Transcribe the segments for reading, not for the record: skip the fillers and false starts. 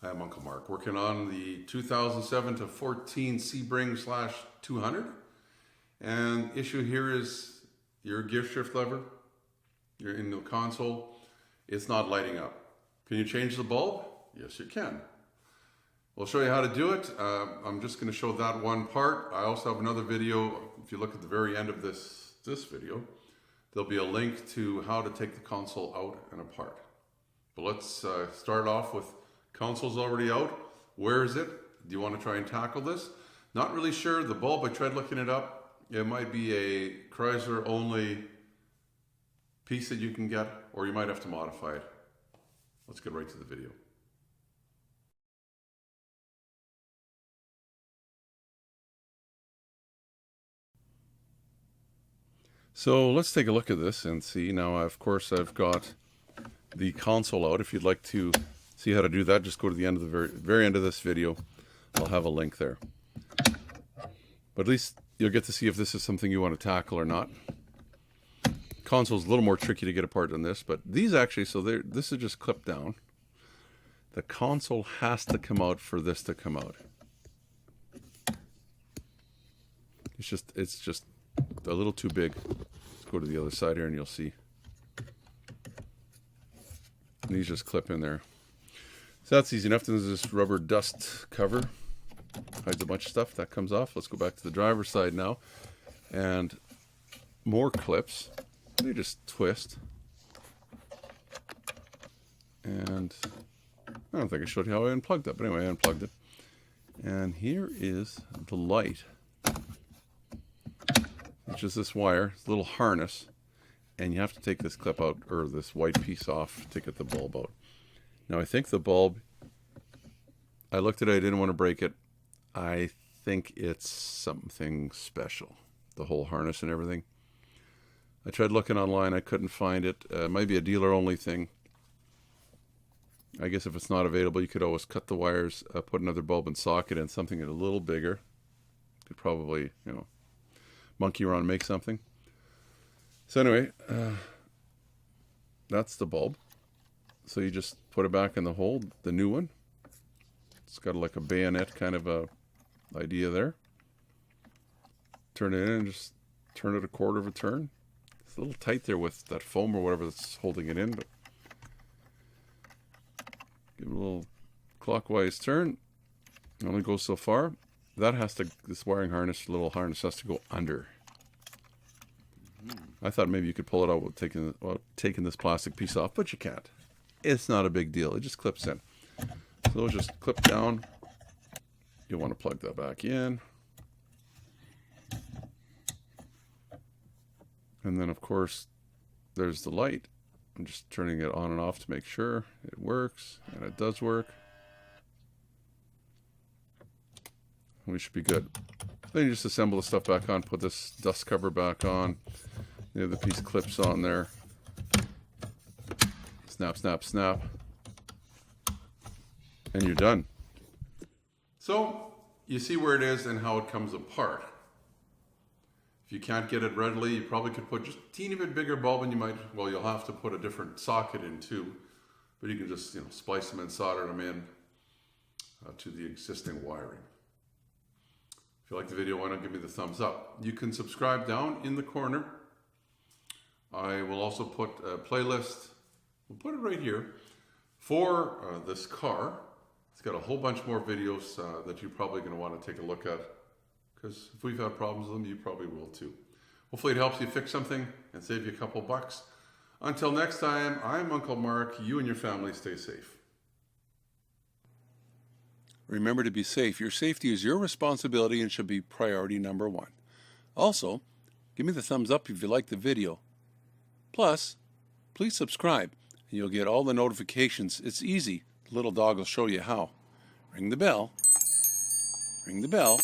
Hi, I'm Uncle Mark, working on the 2007 to 14 Sebring /200. And issue here is your gear shift lever. You're in the console. It's not lighting up. Can you change the bulb? Yes, you can. We'll show you how to do it. I'm just going to show that one part. I also have another video. If you look at the very end of this video, there'll be a link to how to take the console out and apart. But let's start off with console's already out. Where is it? Do you want to try and tackle this? Not really sure. The bulb, I tried looking it up. It might be a Chrysler only piece that you can get, or you might have to modify it. Let's get right to the video. So let's take a look at this and see. Now, of course, I've got the console out. If you'd like to see how to do that, just go to the end of the very end of this video. I'll have a link there. But at least you'll get to see if this is something you want to tackle or not. Console's a little more tricky to get apart than this, but these actually, so this is just clipped down. The console has to come out for this to come out. It's just a little too big. Let's go to the other side here and you'll see. And these just clip in there. So that's easy enough. Then there's this rubber dust cover. Hides a bunch of stuff. That comes off. Let's go back to the driver's side now. And more clips. They just twist. And I don't think I showed you how I unplugged it. But anyway, I unplugged it. And here is the light, which is this wire, this little harness. And you have to take this clip out, or this white piece off, to get the bulb out. Now, I think the bulb, I looked at it, I didn't want to break it. I think it's something special, the whole harness and everything. I tried looking online, I couldn't find it. It might be a dealer-only thing. I guess if it's not available, you could always cut the wires, put another bulb and socket in, something a little bigger. Could probably, monkey around and make something. So anyway, that's the bulb. So you just put it back in the hole, the new one. It's got like a bayonet kind of a idea there. Turn it in and just turn it a quarter of a turn. It's a little tight there with that foam or whatever that's holding it in, but give it a little clockwise turn. It only goes so far. That has to, this wiring harness, little harness has to go under. I thought maybe you could pull it out with taking this plastic piece off, but you can't. It's not a big deal. It just clips in. So it'll just clip down. You'll want to plug that back in. And then, of course, there's the light. I'm just turning it on and off to make sure it works, and it does work. We should be good. Then you just assemble the stuff back on, put this dust cover back on. The other piece clips on there. Snap, snap, snap. And you're done. So, you see where it is and how it comes apart. If you can't get it readily, you probably could put just a teeny bit bigger bulb, and you'll have to put a different socket in too. But you can just, splice them and solder them in to the existing wiring. If you like the video, why not give me the thumbs up? You can subscribe down in the corner. I will also put a playlist, we'll put it right here, for this car. It's got a whole bunch more videos that you're probably going to want to take a look at, because if we've had problems with them, you probably will too. Hopefully it helps you fix something and save you a couple bucks. Until next time, I'm Uncle Mark. You and your family stay safe. Remember to be safe. Your safety is your responsibility and should be priority number one. Also, give me the thumbs up if you like the video. Plus, please subscribe and you'll get all the notifications. It's easy. The little dog will show you how. Ring the bell. Ring the bell.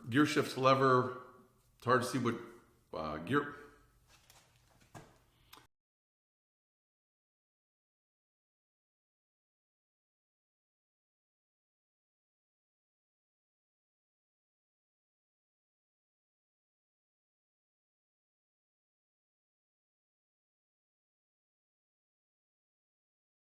Gear shift lever. It's hard to see what gear.